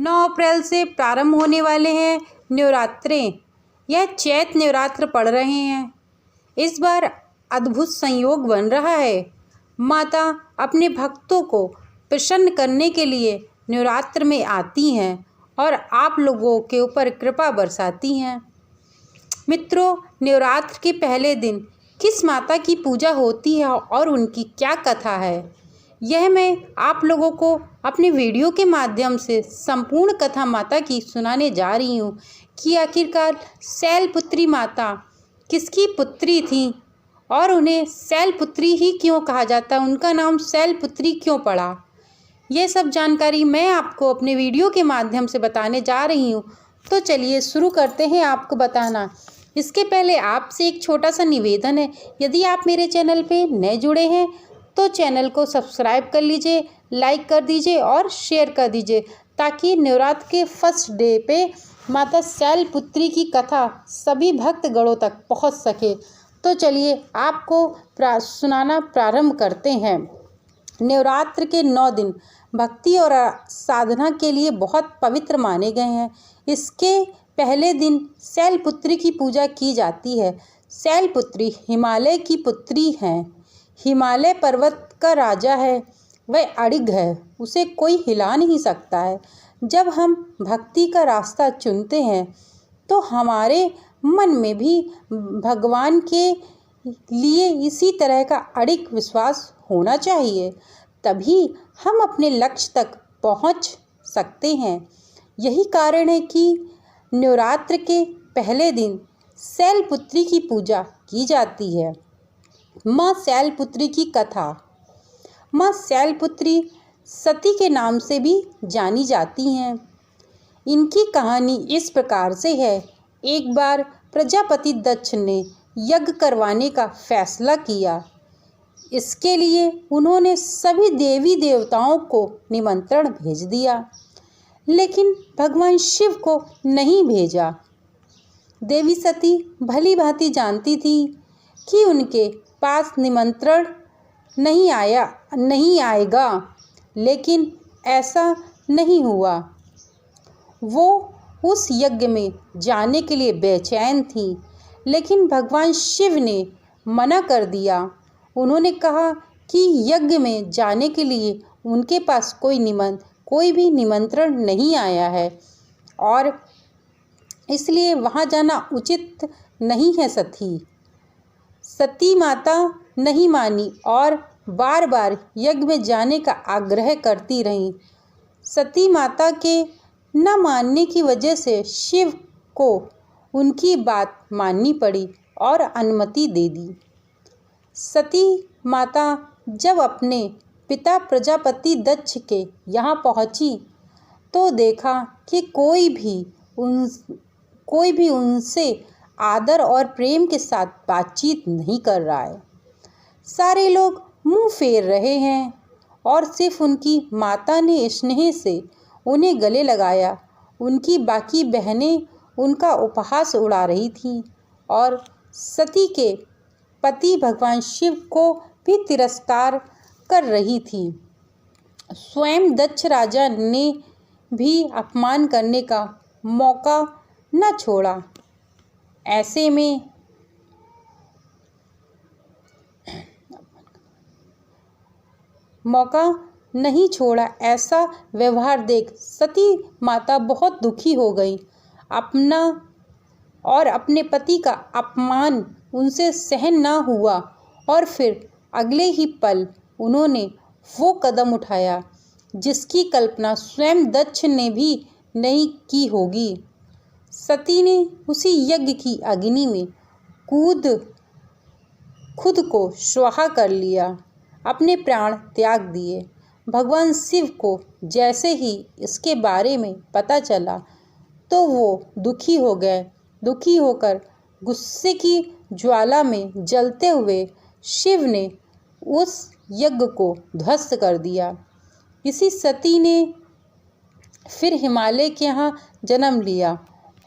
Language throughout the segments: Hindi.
9 अप्रैल से प्रारंभ होने वाले हैं नवरात्रें। यह चैत्र नवरात्र पड़ रहे हैं। इस बार अद्भुत संयोग बन रहा है। माता अपने भक्तों को प्रसन्न करने के लिए नवरात्र में आती हैं और आप लोगों के ऊपर कृपा बरसाती हैं। मित्रों, नवरात्र के पहले दिन किस माता की पूजा होती है और उनकी क्या कथा है, यह मैं आप लोगों को अपने वीडियो के माध्यम से संपूर्ण कथा माता की सुनाने जा रही हूँ कि आखिरकार शैलपुत्री माता किसकी पुत्री थी और उन्हें शैलपुत्री ही क्यों कहा जाता है, उनका नाम शैलपुत्री क्यों पड़ा। यह सब जानकारी मैं आपको अपने वीडियो के माध्यम से बताने जा रही हूँ। तो चलिए शुरू करते हैं आपको बताना। इसके पहले आपसे एक छोटा सा निवेदन है, यदि आप मेरे चैनल पे नए जुड़े हैं तो चैनल को सब्सक्राइब कर लीजिए, लाइक कर दीजिए और शेयर कर दीजिए ताकि नवरात्र के फर्स्ट डे पे माता शैलपुत्री की कथा सभी भक्तगणों तक पहुंच सके। तो चलिए आपको सुनाना प्रारंभ करते हैं। नवरात्र के 9 दिन भक्ति और साधना के लिए बहुत पवित्र माने गए हैं। इसके पहले दिन शैलपुत्री की पूजा की जाती है। शैलपुत्री हिमालय की पुत्री हैं। हिमालय पर्वत का राजा है, वह अडिग है, उसे कोई हिला नहीं सकता है। जब हम भक्ति का रास्ता चुनते हैं तो हमारे मन में भी भगवान के लिए इसी तरह का अडिग विश्वास होना चाहिए, तभी हम अपने लक्ष्य तक पहुंच सकते हैं। यही कारण है कि नवरात्र के पहले दिन शैलपुत्री की पूजा की जाती है। माँ शैलपुत्री की कथा। माँ शैलपुत्री सती के नाम से भी जानी जाती हैं। इनकी कहानी इस प्रकार से है। एक बार प्रजापति दक्ष ने यज्ञ करवाने का फैसला किया। इसके लिए उन्होंने सभी देवी देवताओं को निमंत्रण भेज दिया, लेकिन भगवान शिव को नहीं भेजा। देवी सती भली भांति जानती थी कि उनके पास निमंत्रण नहीं आएगा, लेकिन ऐसा नहीं हुआ। वो उस यज्ञ में जाने के लिए बेचैन थी, लेकिन भगवान शिव ने मना कर दिया। उन्होंने कहा कि यज्ञ में जाने के लिए उनके पास कोई भी निमंत्रण नहीं आया है और इसलिए वहाँ जाना उचित नहीं है। सती माता नहीं मानी और बार बार यज्ञ में जाने का आग्रह करती रहीं। सती माता के न मानने की वजह से शिव को उनकी बात माननी पड़ी और अनुमति दे दी। सती माता जब अपने पिता प्रजापति दक्ष के यहाँ पहुँची तो देखा कि कोई भी उनसे आदर और प्रेम के साथ बातचीत नहीं कर रहा है। सारे लोग मुंह फेर रहे हैं और सिर्फ उनकी माता ने स्नेह से उन्हें गले लगाया। उनकी बाकी बहनें उनका उपहास उड़ा रही थीं और सती के पति भगवान शिव को भी तिरस्कार कर रही थी। स्वयं दक्ष राजा ने भी अपमान करने का मौका न छोड़ा। ऐसे में ऐसा व्यवहार देख सती माता बहुत दुखी हो गई। अपना और अपने पति का अपमान उनसे सहन न हुआ और फिर अगले ही पल उन्होंने वो कदम उठाया जिसकी कल्पना स्वयं दक्ष ने भी नहीं की होगी। सती ने उसी यज्ञ की अग्नि में खुद को स्वाहा कर लिया, अपने प्राण त्याग दिए। भगवान शिव को जैसे ही इसके बारे में पता चला तो वो दुखी हो गए। दुखी होकर गुस्से की ज्वाला में जलते हुए शिव ने उस यज्ञ को ध्वस्त कर दिया। इसी सती ने फिर हिमालय के यहाँ जन्म लिया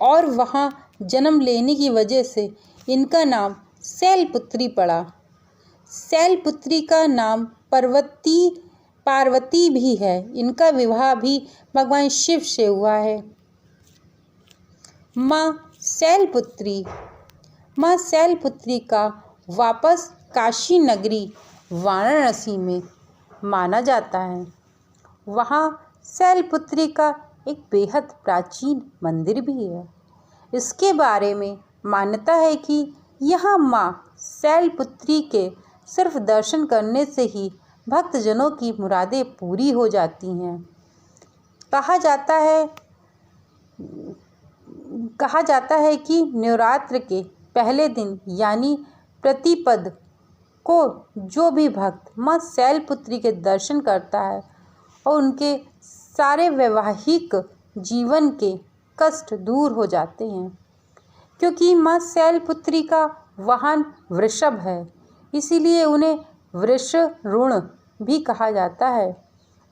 और वहाँ जन्म लेने की वजह से इनका नाम शैलपुत्री पड़ा। शैलपुत्री का नाम पार्वती भी है। इनका विवाह भी भगवान शिव से हुआ है। माँ शैलपुत्री का वापस काशी नगरी वाराणसी में माना जाता है। वहाँ शैलपुत्री का एक बेहद प्राचीन मंदिर भी है। इसके बारे में मान्यता है कि यहाँ माँ शैलपुत्री के सिर्फ दर्शन करने से ही भक्तजनों की मुरादें पूरी हो जाती हैं। कहा जाता है कि नवरात्र के पहले दिन यानी प्रतिपद को जो भी भक्त माँ शैलपुत्री के दर्शन करता है और उनके सारे वैवाहिक जीवन के कष्ट दूर हो जाते हैं। क्योंकि माँ शैलपुत्री का वाहन वृषभ है, इसीलिए उन्हें वृषरूण भी कहा जाता है।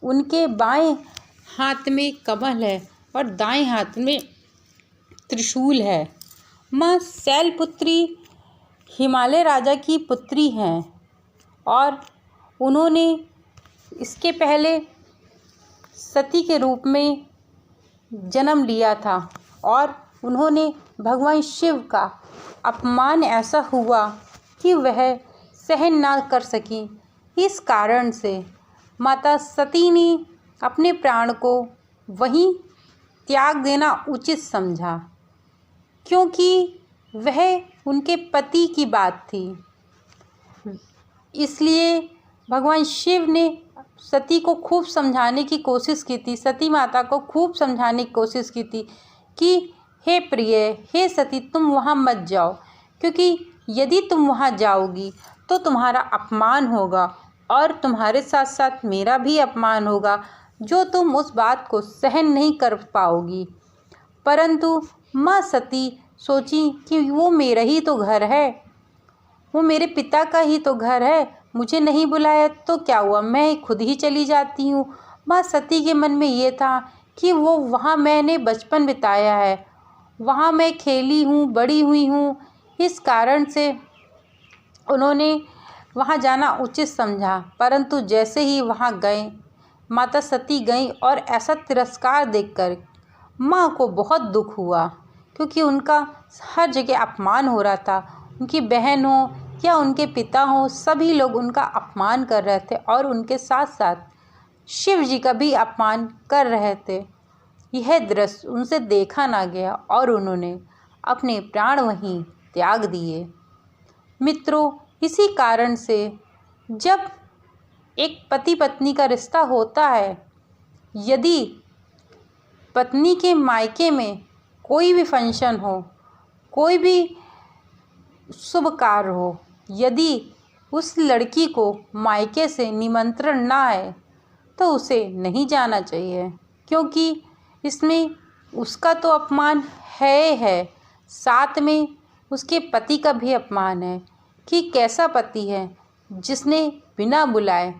उनके बाएं हाथ में कमल है और दाएं हाथ में त्रिशूल है। माँ शैलपुत्री हिमालय राजा की पुत्री हैं और उन्होंने इसके पहले सती के रूप में जन्म लिया था और उन्होंने भगवान शिव का अपमान ऐसा हुआ कि वह सहन ना कर सकी। इस कारण से माता सती ने अपने प्राण को वहीं त्याग देना उचित समझा, क्योंकि वह उनके पति की बात थी। इसलिए भगवान शिव ने सती को खूब समझाने की कोशिश की थी, सती माता को खूब समझाने की कोशिश की थी कि हे प्रिय, हे सती, तुम वहाँ मत जाओ, क्योंकि यदि तुम वहाँ जाओगी तो तुम्हारा अपमान होगा और तुम्हारे साथ साथ मेरा भी अपमान होगा, जो तुम उस बात को सहन नहीं कर पाओगी। परंतु माँ सती सोची कि वो मेरा ही तो घर है, वो मेरे पिता का ही तो घर है, मुझे नहीं बुलाया तो क्या हुआ, मैं खुद ही चली जाती हूँ। माँ सती के मन में ये था कि वो वहाँ मैंने बचपन बिताया है, वहाँ मैं खेली हूँ, बड़ी हुई हूँ, इस कारण से उन्होंने वहाँ जाना उचित समझा। परंतु जैसे ही वहाँ गए, माता सती गईं और ऐसा तिरस्कार देखकर माँ को बहुत दुख हुआ, क्योंकि उनका हर जगह अपमान हो रहा था। उनकी बहन हो या उनके पिता हो, सभी लोग उनका अपमान कर रहे थे और उनके साथ साथ शिव जी का भी अपमान कर रहे थे। यह दृश्य उनसे देखा ना गया और उन्होंने अपने प्राण वहीं त्याग दिए। मित्रों, इसी कारण से जब एक पति पत्नी का रिश्ता होता है, यदि पत्नी के मायके में कोई भी फंक्शन हो, कोई भी शुभ कार्य हो, यदि उस लड़की को मायके से निमंत्रण ना आए तो उसे नहीं जाना चाहिए, क्योंकि इसमें उसका तो अपमान है, साथ में उसके पति का भी अपमान है कि कैसा पति है जिसने बिना बुलाए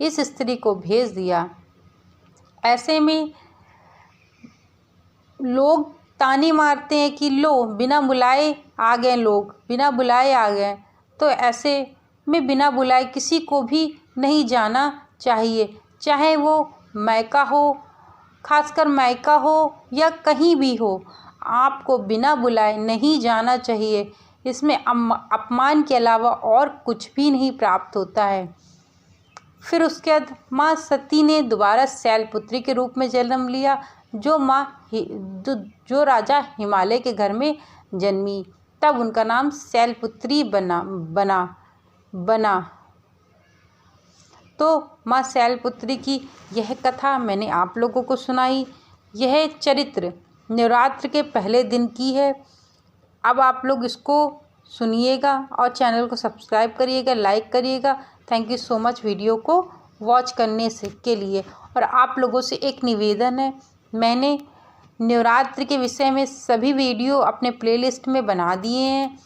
इस स्त्री को भेज दिया। ऐसे में लोग ताने मारते हैं कि लो बिना बुलाए आ गए, लोग बिना बुलाए आ गए। तो ऐसे में बिना बुलाए किसी को भी नहीं जाना चाहिए, चाहे वो मायका हो, खासकर मायका हो या कहीं भी हो, आपको बिना बुलाए नहीं जाना चाहिए। इसमें अपमान के अलावा और कुछ भी नहीं प्राप्त होता है। फिर उसके बाद माँ सती ने दोबारा शैलपुत्री के रूप में जन्म लिया, जो राजा हिमालय के घर में जन्मी, तब उनका नाम शैलपुत्री बना। तो माँ शैलपुत्री की यह कथा मैंने आप लोगों को सुनाई। यह चरित्र नवरात्र के पहले दिन की है। अब आप लोग इसको सुनिएगा और चैनल को सब्सक्राइब करिएगा, लाइक करिएगा। Thank you so much video को वॉच करने के लिए। और आप लोगों से एक निवेदन है, मैंने नवरात्र के विषय में सभी वीडियो अपने प्लेलिस्ट में बना दिए हैं।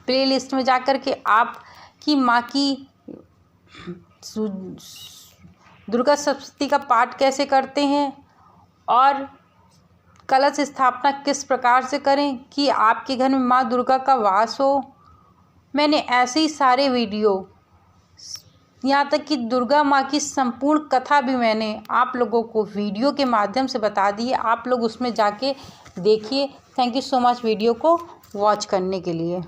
प्लेलिस्ट में जाकर के आप की माँ की दुर्गा सप्तशती का पाठ कैसे करते हैं और कलश स्थापना किस प्रकार से करें कि आपके घर में माँ दुर्गा का वास हो, मैंने ऐसे ही सारे वीडियो यहाँ तक कि दुर्गा माँ की संपूर्ण कथा भी मैंने आप लोगों को वीडियो के माध्यम से बता दी है। आप लोग उसमें जाके देखिए। Thank you so much video को वॉच करने के लिए।